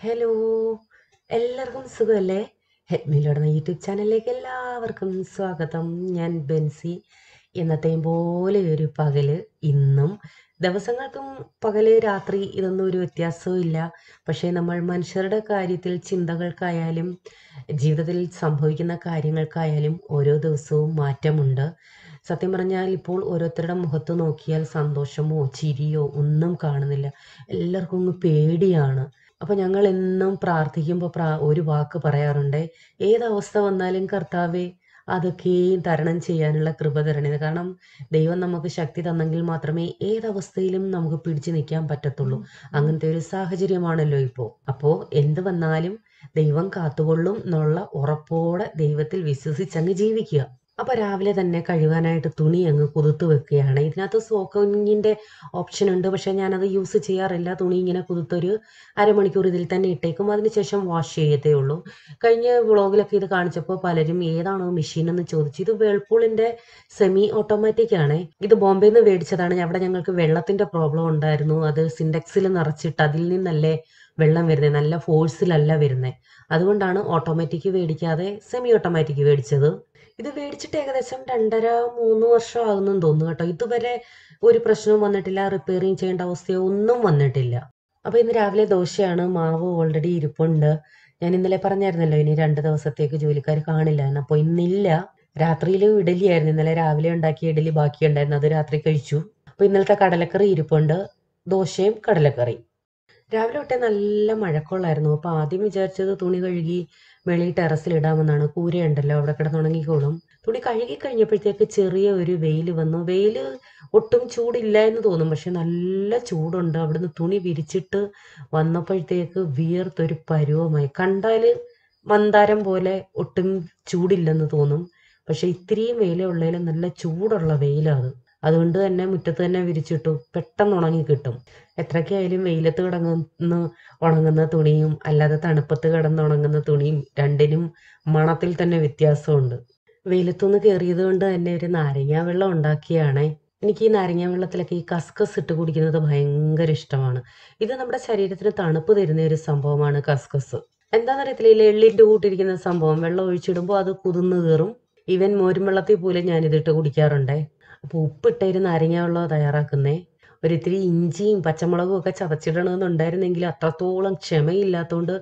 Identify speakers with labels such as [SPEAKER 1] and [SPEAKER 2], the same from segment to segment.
[SPEAKER 1] Hello, എല്ലാവർക്കും സുഖമല്ലേ? ഹെഡ്മിലോടുന്ന YouTube ചാനലിലേക്ക് എല്ലാവർക്കും സ്വാഗതം. ഞാൻ ബെൻസി. എന്നത്തെയും പോലെ ഒരു പകല് ഇന്നും ദിവസങ്ങൾക്കും പകല് രാത്രി ഇതൊന്നും ഒരു വ്യത്യാസവും ഇല്ല. പക്ഷേ നമ്മൾ മനുഷ്യരുടെ കാര്യത്തിൽ ചിന്തകൾക്കായാലും ജീവിതത്തിൽ സംഭവിക്കുന്ന കാര്യങ്ങൾക്കായാലും ഓരോ ദിവസവും മാറ്റമുണ്ട്. സത്യം പറഞ്ഞാൽ ഇപ്പോൾ ഓരോരുത്തരുടെ മുഖത്ത് നോക്കിയാൽ സന്തോഷമോ ചിരിയോ ഒന്നും കാണുന്നില്ല. എല്ലാവർക്കും ഒന്ന് പേടിയാണ്. അപ്പോൾ ഞങ്ങൾ എന്നും പ്രാർത്ഥിക്കുമ്പോൾ ഒരു വാക്ക് പറയാറുണ്ട്, ഏതവസ്ഥ വന്നാലും കർത്താവേ അതൊക്കെയും തരണം ചെയ്യാനുള്ള കൃപ തരണേ. കാരണം ദൈവം നമുക്ക് ശക്തി തന്നെങ്കിൽ മാത്രമേ ഏതവസ്ഥയിലും നമുക്ക് പിടിച്ചു നിൽക്കാൻ പറ്റത്തുള്ളൂ. അങ്ങനത്തെ ഒരു സാഹചര്യമാണല്ലോ ഇപ്പോൾ. അപ്പോൾ എന്ത് വന്നാലും ദൈവം കാത്തുകൊള്ളും എന്നുള്ള ഉറപ്പോടെ ദൈവത്തിൽ വിശ്വസിച്ചങ്ങ് ജീവിക്കുക. അപ്പോൾ രാവിലെ തന്നെ കഴുകാനായിട്ട് തുണി അങ്ങ് കുതിർത്ത് വെക്കുകയാണ്. ഇതിനകത്ത് സോക്കിങ്ങിൻ്റെ ഓപ്ഷൻ ഉണ്ട്, പക്ഷേ ഞാനത് യൂസ് ചെയ്യാറില്ല. തുണി ഇങ്ങനെ കുതിർത്തൊരു അരമണിക്കൂർ ഇതിൽ തന്നെ ഇട്ടേക്കും. അതിനുശേഷം വാഷ് ചെയ്യത്തേ ഉള്ളൂ. കഴിഞ്ഞ വ്ളോഗിലൊക്കെ ഇത് കാണിച്ചപ്പോൾ പലരും ഏതാണോ മെഷീൻ എന്ന് ചോദിച്ചു. ഇത് വേൾപൂളിൻ്റെ സെമി ഓട്ടോമാറ്റിക് ആണ്. ഇത് ബോംബെയിൽ നിന്ന് മേടിച്ചതാണ്. അവിടെ ഞങ്ങൾക്ക് വെള്ളത്തിൻ്റെ പ്രോബ്ലം ഉണ്ടായിരുന്നു. അത് സിൻഡെക്സിൽ നിറച്ചിട്ട് അതിൽ നിന്നല്ലേ വെള്ളം വരുന്നത്, നല്ല ഫോഴ്സിലല്ല വരുന്നത്. അതുകൊണ്ടാണ് ഓട്ടോമാറ്റിക് മേടിക്കാതെ സെമി ഓട്ടോമാറ്റിക് മേടിച്ചത്. ഇത് മേടിച്ചിട്ട് ഏകദേശം 2.5-3 വർഷം ആകുന്നെന്ന് തോന്നുന്നു കേട്ടോ. ഇതുവരെ ഒരു പ്രശ്നവും വന്നിട്ടില്ല, റിപ്പയറിങ് ചെയ്യേണ്ട അവസ്ഥയോ ഒന്നും വന്നിട്ടില്ല. അപ്പോൾ ഇന്ന് രാവിലെ ദോശയാണ്. മാവ് ഓൾറെഡി ഇരിപ്പുണ്ട്. ഞാൻ ഇന്നലെ പറഞ്ഞായിരുന്നല്ലോ ഇനി 2 ദിവസത്തേക്ക് ജോലിക്കാർ കാണില്ല എന്ന്. അപ്പോൾ ഇന്നില്ല. രാത്രിയിലും ഇഡലിയായിരുന്നു. ഇന്നലെ രാവിലെ ഉണ്ടാക്കിയ ഇഡലി ബാക്കിയുണ്ടായിരുന്നു, അത് രാത്രി കഴിച്ചു. അപ്പോൾ ഇന്നലത്തെ കടലക്കറി ഇരിപ്പുണ്ട്, ദോശയും കടലക്കറി. രാവിലെ തൊട്ടേ നല്ല മഴക്കോളായിരുന്നു. അപ്പോൾ ആദ്യം വിചാരിച്ചത് തുണി കഴുകി വെളിയിൽ ടെറസിലിടാമെന്നാണ്. കൂരയുണ്ടല്ലോ, അവിടെ കിടന്നുണങ്ങിക്കോളും. തുണി കഴുകി കഴിഞ്ഞപ്പോഴത്തേക്ക് ചെറിയ ഒരു വെയിൽ വന്നു. വെയിൽ ഒട്ടും ചൂടില്ല എന്ന് തോന്നും, പക്ഷെ നല്ല ചൂടുണ്ട്. അവിടുന്ന് തുണി വിരിച്ചിട്ട് വന്നപ്പോഴത്തേക്ക് വിയർത്തൊരു പരുവമായി. കണ്ടാൽ മന്ദാരം പോലെ ഒട്ടും ചൂടില്ലെന്ന് തോന്നും, പക്ഷെ ഇത്തിരിയും വെയിലേ ഉള്ളതിലും നല്ല ചൂടുള്ള വെയിലാണ്. അതുകൊണ്ട് തന്നെ മുറ്റത്ത് തന്നെ വിരിച്ചിട്ടു. പെട്ടെന്ന് ഉണങ്ങി കിട്ടും. എത്രയ്ക്കായാലും വെയിലത്ത് ഉണങ്ങുന്ന തുണിയും അല്ലാതെ തണുപ്പത്ത് കിടന്ന് ഉണങ്ങുന്ന തുണിയും രണ്ടിനും മണത്തിൽ തന്നെ വ്യത്യാസമുണ്ട്. വെയിലത്തുനിന്ന് കയറിയത് കൊണ്ട് തന്നെ ഒരു നാരങ്ങാ വെള്ളം ഉണ്ടാക്കിയാണേ. എനിക്ക് ഈ നാരങ്ങാ വെള്ളത്തിലൊക്കെ ഈ കസ്കസ് ഇട്ട് കുടിക്കുന്നത് ഭയങ്കര ഇഷ്ടമാണ്. ഇത് നമ്മുടെ ശരീരത്തിന് തണുപ്പ് തരുന്ന ഒരു സംഭവമാണ് കസ്കസ്. എന്താണെന്നറിയത്തില്ല, ഈ എള്ളിൻ്റെ കൂട്ടിരിക്കുന്ന സംഭവം വെള്ളം ഒഴിച്ചിടുമ്പോൾ അത് കുതിർന്ന് കയറും. ഈവൻ മോരും വെള്ളത്തിൽ പോലും ഞാനിതിട്ട് കുടിക്കാറുണ്ടേ. അപ്പോൾ ഉപ്പിട്ട ഒരു നാരങ്ങ വെള്ളം തയ്യാറാക്കുന്നേ. ഒരിത്തിരി ഇഞ്ചിയും പച്ചമുളകും ഒക്കെ ചതച്ചിടണമെന്നുണ്ടായിരുന്നെങ്കിൽ അത്രത്തോളം ക്ഷമയില്ലാത്തതുകൊണ്ട്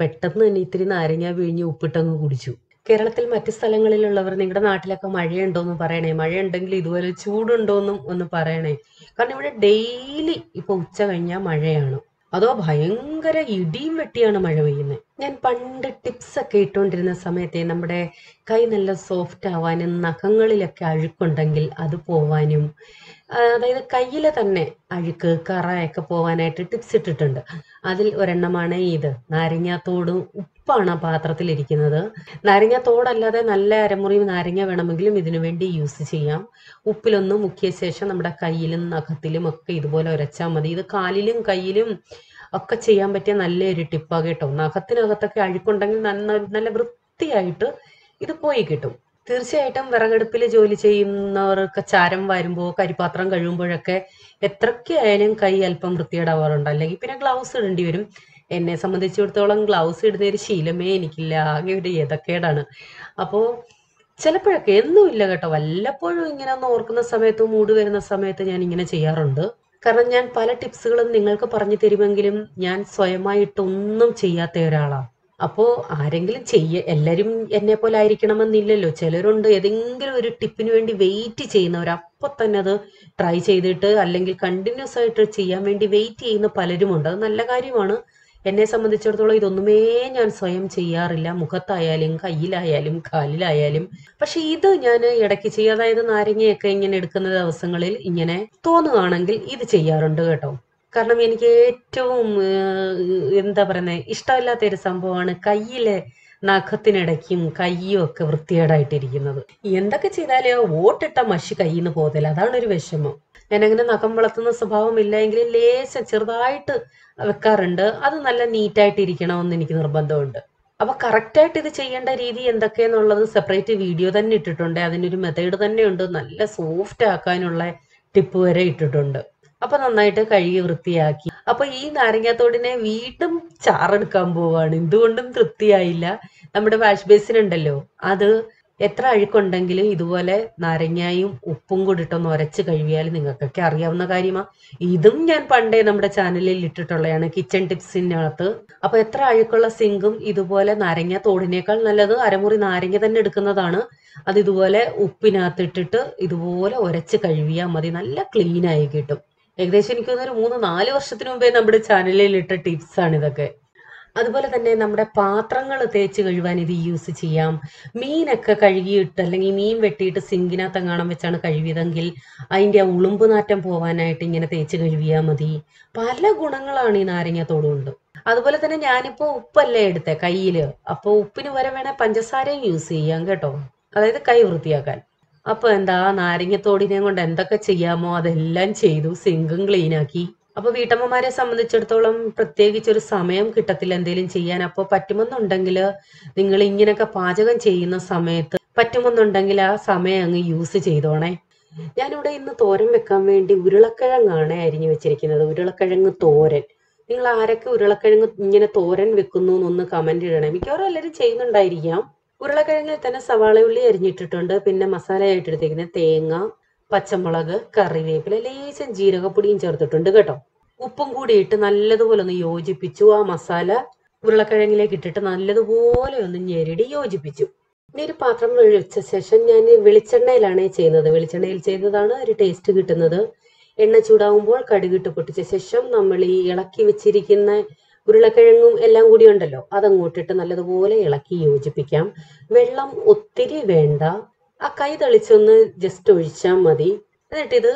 [SPEAKER 1] പെട്ടെന്ന് തന്നെ ഇത്തിരി നാരങ്ങ പിഴിഞ്ഞ് ഉപ്പിട്ടങ്ങ് കുടിച്ചു. കേരളത്തിൽ മറ്റ് സ്ഥലങ്ങളിലുള്ളവർ നിങ്ങളുടെ നാട്ടിലൊക്കെ മഴയുണ്ടോയെന്ന് പറയണേ. മഴയുണ്ടെങ്കിൽ ഇതുപോലെ ചൂടുണ്ടോയെന്നും ഒന്ന് പറയണേ. കാരണം ഇവിടെ ഡെയിലി ഇപ്പോൾ ഉച്ച കഴിഞ്ഞാൽ മഴയാണ്. അതോ ഭയങ്കര ഇടിയും വെട്ടിയാണ് മഴ പെയ്യുന്നത്. ഞാൻ പണ്ട് ടിപ്സ് ഒക്കെ ഇട്ടുകൊണ്ടിരുന്ന സമയത്തെ നമ്മുടെ കൈ നല്ല സോഫ്റ്റ് ആവാനും നഖങ്ങളിലൊക്കെ അഴുക്കുണ്ടെങ്കിൽ അത് പോവാനും, അതായത് കയ്യിൽ തന്നെ അഴുക്ക് കറയൊക്കെ പോവാനായിട്ട് ടിപ്സ് ഇട്ടിട്ടുണ്ട്. അതിൽ ഒരെണ്ണമാണ് ഇത്. നാരങ്ങാത്തോടും ഉപ്പാണ് ആ പാത്രത്തിലിരിക്കുന്നത്. നാരങ്ങാത്തോടല്ലാതെ നല്ല അരമുറി നാരങ്ങ വേണമെങ്കിലും ഇതിനു വേണ്ടി യൂസ് ചെയ്യാം. ഉപ്പിലൊന്ന് മുക്കിയ ശേഷം നമ്മുടെ കയ്യിലും നഖത്തിലും ഒക്കെ ഇതുപോലെ ഉരച്ചാൽ മതി. ഇത് കാലിലും കയ്യിലും ഒക്കെ ചെയ്യാൻ പറ്റിയ നല്ലൊരു ടിപ്പാണ് കേട്ടോ. നഖത്തിനകത്തൊക്കെ അഴുക്കുണ്ടെങ്കിൽ നല്ല വൃത്തിയായിട്ട് ഇത് പോയി കിട്ടും. തീർച്ചയായിട്ടും വിറകടുപ്പിൽ ജോലി ചെയ്യുന്നവർക്ക് ചാരം വരുമ്പോൾ കരിപാത്രം കഴുകുമ്പോഴൊക്കെ എത്രയ്ക്കായാലും കൈ അല്പം വൃത്തിയേടാവാറുണ്ട്. അല്ലെങ്കിൽ പിന്നെ ഗ്ലൗസ് ഇടേണ്ടി വരും. എന്നെ സംബന്ധിച്ചിടത്തോളം ഗ്ലൗസ് ഇടുന്ന ഒരു ശീലമേ എനിക്കില്ല. ആകെ ഒരു യഥക്കേടാണ്. അപ്പോൾ ചിലപ്പോഴൊക്കെ, എന്നുമില്ല കേട്ടോ, വല്ലപ്പോഴും ഇങ്ങനെ ഒന്ന് ഓർക്കുന്ന സമയത്ത് മൂഡ് വരുന്ന സമയത്ത് ഞാൻ ഇങ്ങനെ ചെയ്യാറുണ്ട്. കാരണം ഞാൻ പല ടിപ്സുകളും നിങ്ങൾക്ക് പറഞ്ഞു തരുമെങ്കിലും ഞാൻ സ്വയമായിട്ടൊന്നും ചെയ്യാത്ത ഒരാളാണ്. അപ്പോൾ ആരെങ്കിലും എല്ലാവരും എന്നെ പോലെ ആയിരിക്കണമെന്നില്ലല്ലോ. ചിലരുണ്ട് ഏതെങ്കിലും ഒരു ടിപ്പിന് വേണ്ടി വെയിറ്റ് ചെയ്യുന്നവർ. അപ്പോൾ തന്നെ അത് ട്രൈ ചെയ്തിട്ട് അല്ലെങ്കിൽ കണ്ടിന്യൂസ് ആയിട്ട് ചെയ്യാൻ വേണ്ടി വെയിറ്റ് ചെയ്യുന്ന പലരുമുണ്ട്. അത് നല്ല കാര്യമാണ്. എന്നെ സംബന്ധിച്ചിടത്തോളം ഇതൊന്നുമേ ഞാൻ സ്വയം ചെയ്യാറില്ല. മുഖത്തായാലും കയ്യിലായാലും കാലിലായാലും. പക്ഷെ ഇത് ഞാൻ ഇടയ്ക്ക് ചെയ്യും. അതായത് നാരങ്ങയൊക്കെ ഇങ്ങനെ എടുക്കുന്ന ദിവസങ്ങളിൽ ഇങ്ങനെ തോന്നുകയാണെങ്കിൽ ഇത് ചെയ്യാറുണ്ട് കേട്ടോ. കാരണം എനിക്ക് ഏറ്റവും എന്താ പറയുന്നത്, ഇഷ്ടമില്ലാത്തൊരു സംഭവമാണ് കയ്യിലെ നഖത്തിനിടയ്ക്കും കയ്യും ഒക്കെ വൃത്തികേടായിട്ടിരിക്കുന്നത്. എന്തൊക്കെ ചെയ്താലും ഓട്ടിട്ട മഷി കയ്യിൽ നിന്ന് പോകത്തില്ല. അതാണ് ഒരു വിഷമം. ഞാനങ്ങനെ നഖം വളർത്തുന്ന സ്വഭാവമില്ല എങ്കിലും ലേശം ചെറുതായിട്ട് വെക്കാറുണ്ട്. അത് നല്ല നീറ്റായിട്ട് ഇരിക്കണമെന്ന് എനിക്ക് നിർബന്ധമുണ്ട്. അപ്പോൾ കറക്റ്റായിട്ട് ഇത് ചെയ്യേണ്ട രീതി എന്തൊക്കെയെന്നുള്ളത് സെപ്പറേറ്റ് വീഡിയോ തന്നെ ഇട്ടിട്ടുണ്ട്. അതിനൊരു മെത്തേഡ് തന്നെയുണ്ട്. നല്ല സോഫ്റ്റ് ആക്കാനുള്ള ടിപ്പ് വരെ ഇട്ടിട്ടുണ്ട്. അപ്പൊ നന്നായിട്ട് കഴുകി വൃത്തിയാക്കി. അപ്പൊ ഈ നാരങ്ങാത്തോടിനെ വീണ്ടും ചാറെടുക്കാൻ പോവാണ്. എന്തുകൊണ്ടും തൃപ്തിയായില്ല. നമ്മുടെ വാഷ് ബേസിൻ ഉണ്ടല്ലോ, അത് എത്ര അഴുക്കുണ്ടെങ്കിലും ഇതുപോലെ നാരങ്ങായും ഉപ്പും കൂടി ഇട്ടൊന്ന് ഉരച്ച് കഴുകിയാൽ നിങ്ങൾക്കൊക്കെ അറിയാവുന്ന കാര്യമാണ്. ഇതും ഞാൻ പണ്ടേ നമ്മുടെ ചാനലിൽ ഇട്ടിട്ടുള്ളതാണ്, കിച്ചൺ ടിപ്സിനകത്ത്. അപ്പൊ എത്ര അഴുക്കുള്ള സിങ്കും ഇതുപോലെ നാരങ്ങ തോടിനേക്കാൾ നല്ലത് അരമുറി നാരങ്ങ തന്നെ എടുക്കുന്നതാണ്. അത് ഇതുപോലെ ഉപ്പിനകത്ത് ഇട്ടിട്ട് ഇതുപോലെ ഉരച്ച് കഴുകിയാൽ മതി, നല്ല ക്ലീൻ ആയി കിട്ടും. ഏകദേശം എനിക്ക് തോന്നുന്നു ഒരു 3-4 വർഷത്തിന് മുമ്പേ നമ്മുടെ ചാനലിൽ ഇട്ട ടിപ്സ് ആണ് ഇതൊക്കെ. അതുപോലെ തന്നെ നമ്മുടെ പാത്രങ്ങൾ തേച്ച് കഴുകാൻ ഇത് യൂസ് ചെയ്യാം. മീനൊക്കെ കഴുകിയിട്ട് അല്ലെങ്കിൽ മീൻ വെട്ടിയിട്ട് സിങ്കിനകത്തെങ്ങാണം വെച്ചാണ് കഴുകിയതെങ്കിൽ അതിൻ്റെ ആ ഉളുമ്പ് നാറ്റം പോവാനായിട്ട് ഇങ്ങനെ തേച്ച് കഴുകിയാൽ മതി. പല ഗുണങ്ങളാണ് ഈ നാരങ്ങത്തോട് കൊണ്ട്. അതുപോലെ തന്നെ ഞാനിപ്പോൾ ഉപ്പല്ലേ എടുത്തേ കയ്യില്, അപ്പോൾ ഉപ്പിന് പകരം വേണേൽ പഞ്ചസാരയും യൂസ് ചെയ്യാം കേട്ടോ, അതായത് കൈ വൃത്തിയാക്കാൻ. അപ്പൊ എന്താ, നാരങ്ങത്തോടിനെ കൊണ്ട് എന്തൊക്കെ ചെയ്യാമോ അതെല്ലാം ചെയ്തു, സിങ്കും ക്ലീൻ ആക്കി. അപ്പൊ വീട്ടമ്മമാരെ സംബന്ധിച്ചിടത്തോളം പ്രത്യേകിച്ച് ഒരു സമയം കിട്ടത്തില്ല എന്തെങ്കിലും ചെയ്യാൻ. അപ്പൊ പറ്റുമെന്നുണ്ടെങ്കിൽ നിങ്ങൾ ഇങ്ങനെയൊക്കെ പാചകം ചെയ്യുന്ന സമയത്ത് പറ്റുമെന്നുണ്ടെങ്കിൽ ആ സമയം അങ്ങ് യൂസ് ചെയ്തോണേ. ഞാനിവിടെ ഇന്ന് തോരൻ വെക്കാൻ വേണ്ടി ഉരുളക്കിഴങ്ങാണ് അരിഞ്ഞു വെച്ചിരിക്കുന്നത്. ഉരുളക്കിഴങ്ങ് തോരൻ. നിങ്ങൾ ആരൊക്കെ ഉരുളക്കിഴങ്ങ് ഇങ്ങനെ തോരൻ വെക്കുന്നു എന്നൊന്ന് കമന്റ് ഇടണേ. മിക്കവാറും എല്ലാവരും ചെയ്യുന്നുണ്ടായിരിക്കാം. ഉരുളക്കിഴങ്ങിൽ തന്നെ സവാളയുള്ളി അരിഞ്ഞിട്ടിട്ടുണ്ട്. പിന്നെ മസാലയായിട്ട് എടുത്തിരിക്കുന്നത് തേങ്ങ, പച്ചമുളക്, കറിവേപ്പില, ലേശം ജീരകപ്പൊടിയും ചേർത്തിട്ടുണ്ട് കേട്ടോ. ഉപ്പും കൂടി ഇട്ട് നല്ലതുപോലെ ഒന്ന് യോജിപ്പിച്ചു. ആ മസാല ഉരുളക്കിഴങ്ങിലേക്ക് ഇട്ടിട്ട് നല്ലതുപോലെ ഒന്ന് ഞെരടി യോജിപ്പിച്ചു. ഇനി ഒരു പാത്രം വെച്ച ശേഷം ഞാൻ വെളിച്ചെണ്ണയിലാണ് ചെയ്യുന്നത്. വെളിച്ചെണ്ണയിൽ ചെയ്തതാണ് ഒരു ടേസ്റ്റ് കിട്ടുന്നത്. എണ്ണ ചൂടാവുമ്പോൾ കടുകിട്ട് പൊട്ടിച്ച ശേഷം നമ്മൾ ഈ ഇളക്കി വെച്ചിരിക്കുന്ന ഉരുളക്കിഴങ്ങും എല്ലാം കൂടി ഉണ്ടല്ലോ, അതങ്ങോട്ടിട്ട് നല്ലതുപോലെ ഇളക്കി യോജിപ്പിക്കാം. വെള്ളം ഒത്തിരി വേണ്ട, ആ കൈ തെളിച്ചൊന്ന് ജസ്റ്റ് ഒഴിച്ചാൽ മതി. എന്നിട്ടിത്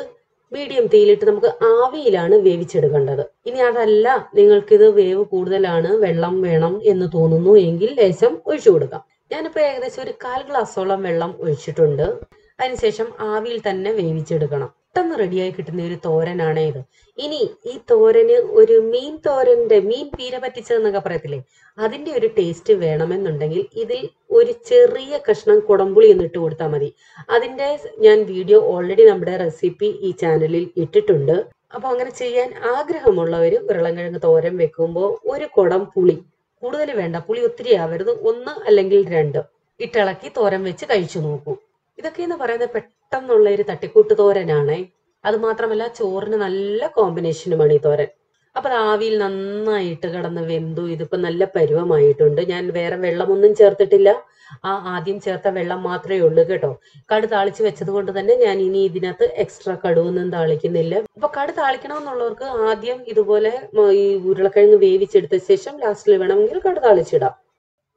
[SPEAKER 1] മീഡിയം തീയിലിട്ട് നമുക്ക് ആവിയിലാണ് വേവിച്ചെടുക്കേണ്ടത്. ഇനി അതല്ല നിങ്ങൾക്കിത് വേവ് കൂടുതലാണ്, വെള്ളം വേണം എന്ന് തോന്നുന്നു എങ്കിൽ ലേശം ഒഴിച്ചു കൊടുക്കാം. ഞാനിപ്പോൾ ഏകദേശം ഒരു 1/4 ഗ്ലാസോളം വെള്ളം ഒഴിച്ചിട്ടുണ്ട്. അതിനുശേഷം ആവിയിൽ തന്നെ വേവിച്ചെടുക്കണം. പെട്ടെന്ന് റെഡിയായി കിട്ടുന്ന ഒരു തോരനാണ് ഇത്. ഇനി ഈ തോരന് ഒരു മീൻ തോരന്റെ, മീൻ പീര പറ്റിച്ചതെന്നൊക്കെ പറയത്തില്ലേ, അതിന്റെ ഒരു ടേസ്റ്റ് വേണമെന്നുണ്ടെങ്കിൽ ഇതിൽ ഒരു ചെറിയ കഷ്ണം കുടംപുളി ഒന്ന് ഇട്ട് കൊടുത്താൽ മതി. അതിന്റെ ഞാൻ വീഡിയോ ഓൾറെഡി നമ്മുടെ റെസിപ്പി ഈ ചാനലിൽ ഇട്ടിട്ടുണ്ട്. അപ്പൊ അങ്ങനെ ചെയ്യാൻ ആഗ്രഹമുള്ളവർ ഉരുളൻകിഴങ്ങ് തോരൻ വെക്കുമ്പോൾ ഒരു കുടം പുളി, കൂടുതൽ വേണ്ട, പുളി ഒത്തിരി ആവരുത്, 1 അല്ലെങ്കിൽ 2 ഇട്ടിളക്കി തോരൻ വെച്ച് കഴിച്ചു നോക്കൂ. ഇതൊക്കെ എന്ന് പറയുന്നത് പെട്ടെന്നുള്ള ഒരു തട്ടിക്കൂട്ട് തോരനാണേ. അത് മാത്രമല്ല ചോറിന് നല്ല കോമ്പിനേഷനുമാണ് ഈ തോരൻ. അപ്പൊ അത് ആവിയിൽ നന്നായിട്ട് കിടന്ന് വെന്തു. ഇതിപ്പോ നല്ല പരുവമായിട്ടുണ്ട്. ഞാൻ വേറെ വെള്ളമൊന്നും ചേർത്തിട്ടില്ല, ആ ആദ്യം ചേർത്ത വെള്ളം മാത്രമേ ഉള്ളൂ കേട്ടോ. കടു താളിച്ച് വെച്ചത് കൊണ്ട് തന്നെ ഞാൻ ഇനി ഇതിനകത്ത് എക്സ്ട്രാ കടുവൊന്നും താളിക്കുന്നില്ല. അപ്പൊ കടു താളിക്കണമെന്നുള്ളവർക്ക് ആദ്യം ഇതുപോലെ ഈ ഉരുളക്കിഴങ്ങ് വേവിച്ചെടുത്ത ശേഷം ലാസ്റ്റിൽ വേണമെങ്കിൽ കടു താളിച്ചിടാം.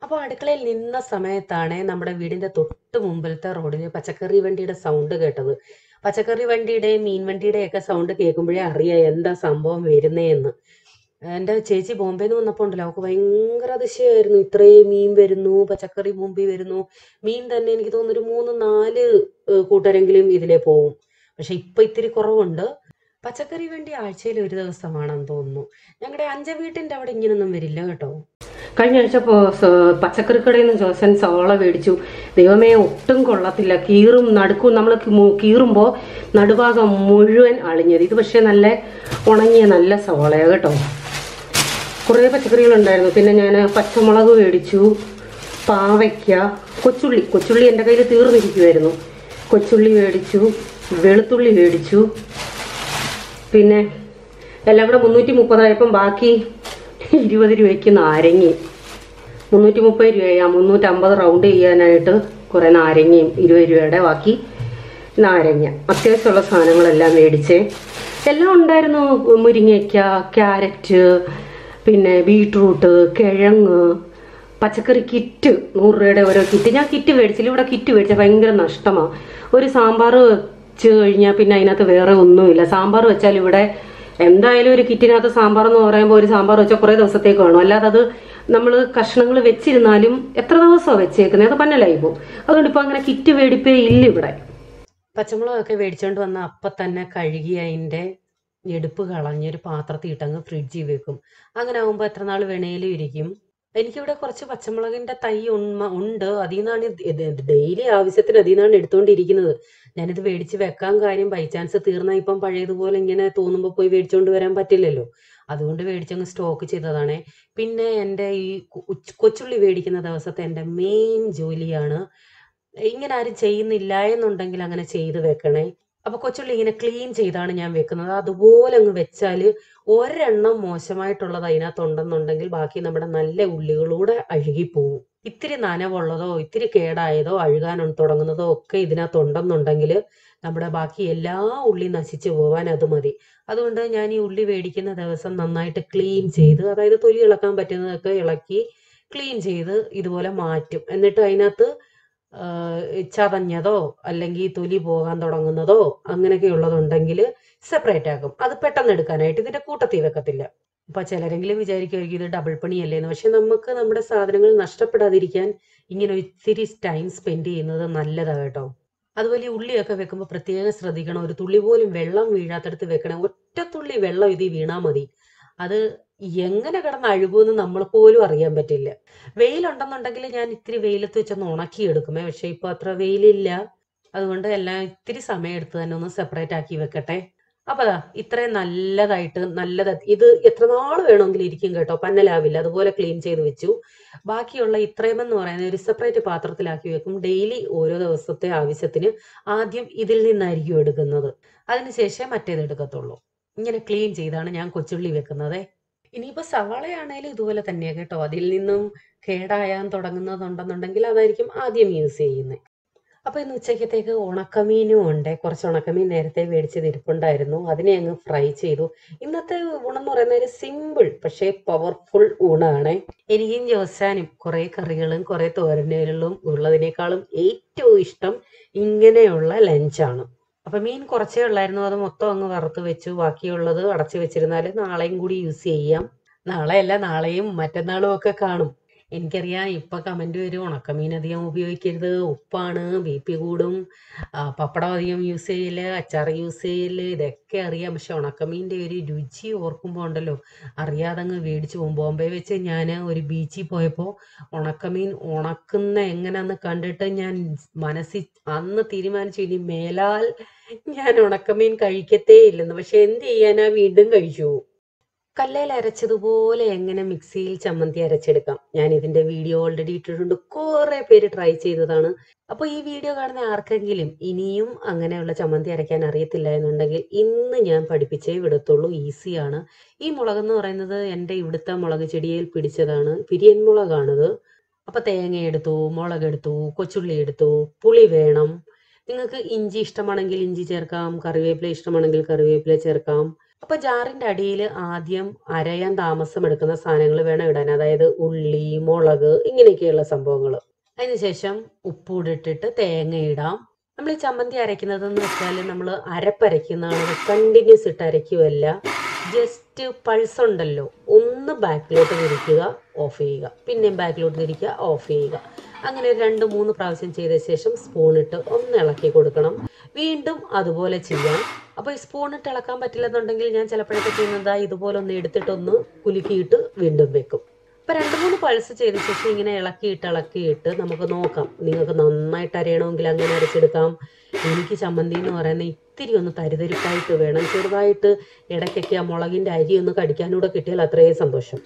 [SPEAKER 1] അപ്പോൾ അടുക്കളയിൽ നിന്ന സമയത്താണ് നമ്മുടെ വീടിന്റെ തൊട്ട് മുമ്പിലത്തെ റോഡിൽ പച്ചക്കറി വണ്ടിയുടെ സൗണ്ട് കേട്ടത്. പച്ചക്കറി വണ്ടിയുടെയും മീൻ വണ്ടിയുടെയും ഒക്കെ സൗണ്ട് കേൾക്കുമ്പോഴേ അറിയാം എന്താ സംഭവം വരുന്നേന്ന്. എൻ്റെ ചേച്ചി ബോംബെയിൽ നിന്ന് വന്നപ്പോൾ ഉണ്ടല്ലോ, അവൾക്ക് ഭയങ്കര അതിശയമായിരുന്നു. ഇത്രയും മീൻ വരുന്നു, പച്ചക്കറി മുമ്പിൽ വരുന്നു. മീൻ തന്നെ എനിക്ക് തോന്നുന്നു ഒരു 3-4 കൂട്ടരെങ്കിലും ഇതിലേ പോവും. പക്ഷെ ഇപ്പൊ ഇത്തിരി കുറവുണ്ട്. പച്ചക്കറി വണ്ടി ആഴ്ചയിൽ ഒരു ദിവസമാണെന്ന് തോന്നുന്നു. ഞങ്ങളുടെ 5 വീട്ടിന്റെ അവിടെ ഇങ്ങനൊന്നും വരില്ല കേട്ടോ. കഴിഞ്ഞ ആഴ്ച പച്ചക്കറി കടയിൽ നിന്ന് ജോസൻ സവാള മേടിച്ചു. ദൈവമേ, ഒട്ടും കൊള്ളത്തില്ല. കീറും നടുക്കും, നമ്മൾ കീറുമ്പോൾ നടുഭാഗം മുഴുവൻ അളിഞ്ഞത്. ഇത് പക്ഷേ നല്ല ഉണങ്ങിയ നല്ല സവാളയാണ് കേട്ടോ. കുറേ പച്ചക്കറികളുണ്ടായിരുന്നു. പിന്നെ ഞാൻ പച്ചമുളക് മേടിച്ചു, പാവയ്ക്ക, കൊച്ചുള്ളി എൻ്റെ കയ്യിൽ തീർന്നിരിക്കുമായിരുന്നു. കൊച്ചുള്ളി മേടിച്ചു, വെളുത്തുള്ളി മേടിച്ചു. പിന്നെ എല്ലാം കൂടെ 330 ബാക്കി 20 രൂപയ്ക്ക് നാരങ്ങയും, 330 രൂപയാണ്, 350 റൗണ്ട് ചെയ്യാനായിട്ട് കുറേ നാരങ്ങയും 20 രൂപയുടെ ബാക്കി നാരങ്ങ. അത്യാവശ്യമുള്ള സാധനങ്ങളെല്ലാം മേടിച്ചേ. എല്ലാം ഉണ്ടായിരുന്നു. മുരിങ്ങയ്ക്ക, ക്യാരറ്റ്, പിന്നെ ബീട്രൂട്ട്, കിഴങ്ങ്, പച്ചക്കറി കിറ്റ്, 100 രൂപയുടെ ഓരോ കിറ്റ്. ഞാൻ കിറ്റ് മേടിച്ചില്ല, ഇവിടെ കിറ്റ് മേടിച്ചാൽ ഭയങ്കര നഷ്ടമാണ്. ഒരു സാമ്പാർ വെച്ച് കഴിഞ്ഞാൽ പിന്നെ അതിനകത്ത് വേറെ ഒന്നുമില്ല. സാമ്പാർ വെച്ചാൽ ഇവിടെ എന്തായാലും ഒരു കിറ്റിനകത്ത് സാമ്പാർ എന്ന് പറയുമ്പോൾ ഒരു സാമ്പാർ വെച്ചാൽ കുറേ ദിവസത്തേക്ക് വേണം. അല്ലാതെ അത് നമ്മൾ കഷ്ണങ്ങൾ വെച്ചിരുന്നാലും എത്ര ദിവസമാണ് വെച്ചേക്കുന്നത്, അത് പന്നലായി പോകും. അതുകൊണ്ട് ഇപ്പൊ അങ്ങനെ കിറ്റ് മേടിപ്പേ ഇല്ല ഇവിടെ. പച്ചമുളകൊക്കെ മേടിച്ചോണ്ട് വന്ന അപ്പം തന്നെ കഴുകി അതിൻ്റെ എടുപ്പ് കളഞ്ഞൊരു പാത്രത്തിൽ ഇട്ടങ്ങ് ഫ്രിഡ്ജിൽ വെക്കും. അങ്ങനെ ആകുമ്പോൾ എത്ര നാൾ വേണേലും ഇരിക്കും. എനിക്കിവിടെ കുറച്ച് പച്ചമുളകിന്റെ തൈ ഉണ്ട്. അതിൽ നിന്നാണ് ഡെയിലി ആവശ്യത്തിന് അതിൽ നിന്നാണ് എടുത്തുകൊണ്ടിരിക്കുന്നത്. ഞാനിത് മേടിച്ച് വെക്കാൻ കാര്യം ബൈ ചാൻസ് തീർന്നാൽ ഇപ്പം പഴയതുപോലെ ഇങ്ങനെ തോന്നുമ്പോൾ പോയി മേടിച്ചുകൊണ്ട് വരാൻ പറ്റില്ലല്ലോ. അതുകൊണ്ട് മേടിച്ചങ്ങ് സ്റ്റോക്ക് ചെയ്തതാണേ. പിന്നെ എൻ്റെ ഈ കൊച്ചുള്ളി മേടിക്കുന്ന ദിവസത്തെ എൻ്റെ മെയിൻ ജോലിയാണ്, ഇങ്ങനെ ആരും ചെയ്യുന്നില്ല എന്നുണ്ടെങ്കിൽ അങ്ങനെ ചെയ്ത് വെക്കണേ. അപ്പൊ കൊച്ചുള്ളി ഇങ്ങനെ ക്ലീൻ ചെയ്താണ് ഞാൻ വെക്കുന്നത്. അതുപോലെ അങ്ങ് വെച്ചാല് ഒരെണ്ണം മോശമായിട്ടുള്ളത് അതിനകത്തുണ്ടെന്നുണ്ടെങ്കിൽ ബാക്കി നമ്മുടെ നല്ല ഉള്ളികളൂടെ അഴുകിപ്പോവും. ഇത്തിരി നനവുള്ളതോ ഇത്തിരി കേടായതോ അഴുകാൻ തുടങ്ങുന്നതോ ഒക്കെ ഇതിനകത്തുണ്ടെന്നുണ്ടെങ്കിൽ നമ്മുടെ ബാക്കി എല്ലാ ഉള്ളി നശിച്ചു പോവാൻ അത് മതി. അതുകൊണ്ട് ഞാൻ ഈ ഉള്ളി മേടിക്കുന്ന ദിവസം നന്നായിട്ട് ക്ലീൻ ചെയ്ത്, അതായത് തൊലി ഇളക്കാൻ പറ്റുന്നതൊക്കെ ഇളക്കി ക്ലീൻ ചെയ്ത് ഇതുപോലെ മാറ്റും. എന്നിട്ട് അതിനകത്ത് ചതഞ്ഞതോ അല്ലെങ്കിൽ തൊലി പോകാൻ തുടങ്ങുന്നതോ അങ്ങനെയൊക്കെ ഉള്ളതുണ്ടെങ്കിൽ സെപ്പറേറ്റ് ആക്കും. അത് പെട്ടെന്ന് എടുക്കാനായിട്ട് ഇതിന്റെ കൂട്ടത്തിൽ വെക്കത്തില്ല. അപ്പൊ ചിലരെങ്കിലും വിചാരിക്കുമായിരിക്കും ഇത് ഡബിൾ പണിയല്ലേന്ന്. പക്ഷെ നമുക്ക് നമ്മുടെ സാധനങ്ങൾ നഷ്ടപ്പെടാതിരിക്കാൻ ഇങ്ങനെ ഇത്തിരി ടൈം സ്പെൻഡ് ചെയ്യുന്നത് നല്ലതാണ് കേട്ടോ. അതുപോലെ ഈ ഉള്ളിയൊക്കെ വെക്കുമ്പോൾ പ്രത്യേകം ശ്രദ്ധിക്കണം, ഒരു തുള്ളി പോലും വെള്ളം വീഴാത്തടത്ത് വെക്കണം. ഒറ്റ തുള്ളി വെള്ളം ഇതിൽ വീണാൽ മതി, അത് എങ്ങനെ കിടന്ന് അഴുകുമെന്ന് നമ്മൾ പോലും അറിയാൻ പറ്റില്ല. വെയിലുണ്ടെന്നുണ്ടെങ്കിൽ ഞാൻ ഇത്തിരി വെയിലത്ത് വെച്ചൊന്ന് ഉണക്കിയെടുക്കുമേ. പക്ഷെ ഇപ്പൊ അത്ര വെയിലില്ല, അതുകൊണ്ട് എല്ലാം ഇത്തിരി സമയം എടുത്ത് തന്നെ ഒന്ന് സെപ്പറേറ്റ് ആക്കി വെക്കട്ടെ. അപ്പൊ ദാ ഇത്രയും ഇത് എത്ര നാൾ വേണമെങ്കിലും ഇരിക്കും കേട്ടോ, പന്നലാവില്ല. അതുപോലെ ക്ലീൻ ചെയ്ത് വെച്ചു. ബാക്കിയുള്ള ഇത്രയുമെന്ന് പറയുന്നത് ഒരു സെപ്പറേറ്റ് പാത്രത്തിലാക്കി വെക്കും. ഡെയിലി ഓരോ ദിവസത്തെ ആവശ്യത്തിന് ആദ്യം ഇതിൽ നിന്നായിരിക്കും എടുക്കുന്നത്, അതിനുശേഷം മറ്റേത് എടുക്കത്തുള്ളൂ. ഇങ്ങനെ ക്ലീൻ ചെയ്താണ് ഞാൻ കൊച്ചുള്ളി വെക്കുന്നത്. ഇനിയിപ്പോ സവാളയാണേലും ഇതുപോലെ തന്നെയാ കേട്ടോ. അതിൽ നിന്നും കേടായാൻ തുടങ്ങുന്നതുണ്ടെന്നുണ്ടെങ്കിൽ അതായിരിക്കും ആദ്യം യൂസ് ചെയ്യുന്നത്. അപ്പൊ ഇന്ന് ഉച്ചക്കത്തേക്ക് ഉണക്കമീനും ഉണ്ട്. കുറച്ച് ഉണക്കമീൻ നേരത്തെ മേടിച്ചത് ഇരിപ്പുണ്ടായിരുന്നു, അതിനെ അങ്ങ് ഫ്രൈ ചെയ്തു. ഇന്നത്തെ ഊണെന്ന് പറയുന്നത് ഒരു സിമ്പിൾ പക്ഷേ പവർഫുൾ ഊണാണ്. എനിക്കും ജോസാനും കുറെ കറികളും കുറെ തോരനുകളും ഉള്ളതിനേക്കാളും ഏറ്റവും ഇഷ്ടം ഇങ്ങനെയുള്ള ലഞ്ചാണ്. അപ്പൊ മീൻ കുറച്ചേ ഉള്ളായിരുന്നു, അത് മൊത്തം അങ്ങ് വറുത്ത് വെച്ചു. ബാക്കിയുള്ളത് അടച്ചു വെച്ചിരുന്നാല് നാളെയും കൂടി യൂസ് ചെയ്യാം. നാളെയല്ല, നാളെയും മറ്റന്നാളും ഒക്കെ കാണും. എനിക്കറിയാം ഇപ്പൊ കമന്റ് വരും, ഉണക്കമീൻ അധികം ഉപയോഗിക്കരുത്, ഉപ്പാണ്, BP കൂടും, പപ്പടം അധികം യൂസ് ചെയ്യല്, അച്ചാർ യൂസ് ചെയ്യല്, ഇതൊക്കെ അറിയാം. പക്ഷെ ഉണക്കമീൻ്റെ ഒരു രുചി ഓർക്കുമ്പോൾ ഉണ്ടല്ലോ, അറിയാതെ അങ്ങ് മേടിച്ചു പോകും. ബോംബെ വെച്ച് ഞാൻ ഒരു ബീച്ചിൽ പോയപ്പോൾ ഉണക്കമീൻ ഉണക്കുന്ന എങ്ങനെയാന്ന് കണ്ടിട്ട് ഞാൻ മനസ്സിൽ അന്ന് തീരുമാനിച്ചു ഇനി മേലാൽ ഞാൻ ഉണക്കമീൻ കഴിക്കത്തേ ഇല്ലെന്ന്. പക്ഷെ എന്ത് ചെയ്യാനാ, വീണ്ടും കഴിച്ചു. കല്ലേൽ അരച്ചതുപോലെ എങ്ങനെ മിക്സിയിൽ ചമ്മന്തി അരച്ചെടുക്കാം, ഞാൻ ഇതിന്റെ വീഡിയോ ഓൾറെഡി ഇട്ടിട്ടുണ്ട്. കുറെ പേര് ട്രൈ ചെയ്തതാണ്. അപ്പോൾ ഈ വീഡിയോ കാണുന്ന ആർക്കെങ്കിലും ഇനിയും അങ്ങനെയുള്ള ചമ്മന്തി അരയ്ക്കാൻ അറിയത്തില്ല എന്നുണ്ടെങ്കിൽ ഇന്ന് ഞാൻ പഠിപ്പിച്ചേ വിടത്തുള്ളൂ. ഈസിയാണ്. ഈ മുളകെന്ന് പറയുന്നത് എൻ്റെ ഇവിടുത്തെ മുളക് ചെടിയിൽ പിടിച്ചതാണ്, പിരിയൻ മുളകാണിത്. അപ്പൊ തേങ്ങ എടുത്തു, മുളകെടുത്തു, കൊച്ചുള്ളി എടുത്തു, പുളി വേണം. നിങ്ങൾക്ക് ഇഞ്ചി ഇഷ്ടമാണെങ്കിൽ ഇഞ്ചി ചേർക്കാം, കറിവേപ്പില ഇഷ്ടമാണെങ്കിൽ കറിവേപ്പില ചേർക്കാം. അപ്പൊ ജാറിന്റെ അടിയിൽ ആദ്യം അരയാൻ താമസം എടുക്കുന്ന സാധനങ്ങൾ വേണം ഇടാൻ, അതായത് ഉള്ളി, മുളക്, ഇങ്ങനെയൊക്കെയുള്ള സംഭവങ്ങൾ. അതിനുശേഷം ഉപ്പൂടിട്ടിട്ട് തേങ്ങ ഇടാം. നമ്മൾ ഈ ചമ്മന്തി അരയ്ക്കുന്നതെന്ന് വെച്ചാൽ നമ്മൾ അരപ്പരയ്ക്കുന്നതാണ്, കണ്ടിന്യൂസ് ഇട്ട് അരയ്ക്കുമല്ല. ജസ്റ്റ് പൾസ് ഉണ്ടല്ലോ, ഒന്ന് ബാക്കിലോട്ട് തിരിക്കുക, ഓഫ് ചെയ്യുക, പിന്നെയും ബാക്കിലോട്ട് തിരിക്കുക, ഓഫ് ചെയ്യുക. അങ്ങനെ 2-3 പ്രാവശ്യം ചെയ്ത ശേഷം സ്പൂണിട്ട് ഒന്ന് ഇളക്കി കൊടുക്കണം. വീണ്ടും അതുപോലെ ചെയ്യാം. അപ്പോൾ ഈ സ്പൂണിട്ട് ഇളക്കാൻ പറ്റില്ലെന്നുണ്ടെങ്കിൽ ഞാൻ ചിലപ്പോഴൊക്കെ ചെയ്യുന്നത് ഇതുപോലെ ഒന്ന് എടുത്തിട്ടൊന്ന് കുലുക്കിയിട്ട് വീണ്ടും വെക്കും. അപ്പോൾ 2-3 പൾസ് ചെയ്ത ശേഷം ഇങ്ങനെ ഇളക്കിയിട്ട് നമുക്ക് നോക്കാം. നിങ്ങൾക്ക് നന്നായിട്ട് അരയണമെങ്കിൽ അങ്ങനെ അരച്ചെടുക്കാം. എനിക്ക് ചമ്മന്തി എന്ന് പറയുന്നത് ഇത്തിരി ഒന്ന് തരിതരിപ്പായിട്ട് വേണം. ചെറുതായിട്ട് ഇടയ്ക്കൊക്കെ ആ മുളകിൻ്റെ അരി ഒന്ന് കടിക്കാനൂടെ കിട്ടിയാൽ അത്രയും സന്തോഷം.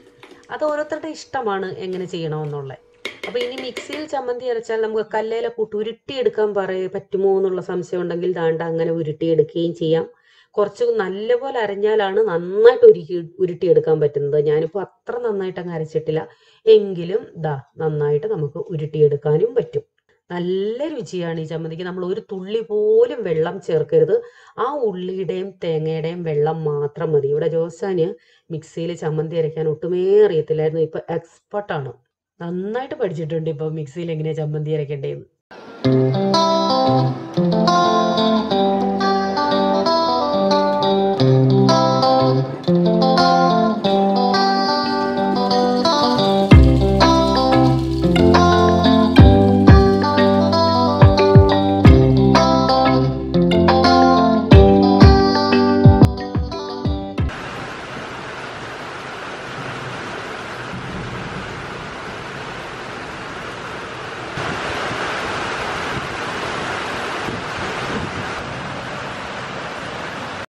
[SPEAKER 1] അത് ഓരോരുത്തരുടെ ഇഷ്ടമാണ് എങ്ങനെ ചെയ്യണമെന്നുള്ളത്. അപ്പോൾ ഇനി മിക്സിയിൽ ചമ്മന്തി അരച്ചാൽ നമുക്ക് കല്ലേലെ കൂട്ട് ഉരുട്ടിയെടുക്കാൻ പറ്റുമോ എന്നുള്ള സംശയം ഉണ്ടെങ്കിൽ ദാണ്ട അങ്ങനെ ഉരുട്ടിയെടുക്കുകയും ചെയ്യാം. കുറച്ച് നല്ലപോലെ അരഞ്ഞാലാണ് നന്നായിട്ട് ഉരുട്ടിയെടുക്കാൻ പറ്റുന്നത്. ഞാനിപ്പോൾ അത്ര നന്നായിട്ട് അങ്ങ് അരച്ചിട്ടില്ല, എങ്കിലും നന്നായിട്ട് നമുക്ക് ഉരുട്ടിയെടുക്കാനും പറ്റും. നല്ല രുചിയാണ് ഈ ചമ്മന്തിക്ക്. നമ്മൾ ഒരു തുള്ളി പോലും വെള്ളം ചേർക്കരുത്. ആ ഉള്ളിയുടെയും തേങ്ങയുടെയും വെള്ളം മാത്രം മതി. ഇവിടെ ജോസാന് മിക്സിയിൽ ചമ്മന്തി അരയ്ക്കാൻ ഒട്ടുമേ അറിയത്തില്ലായിരുന്നു, ഇപ്പൊ എക്സ്പെർട്ടാണ്. നന്നായിട്ട് പഠിച്ചിട്ടുണ്ട് ഇപ്പൊ മിക്സിയിൽ എങ്ങനെയാ ചമ്മന്തി അരയ്ക്കേണ്ടതെന്ന്.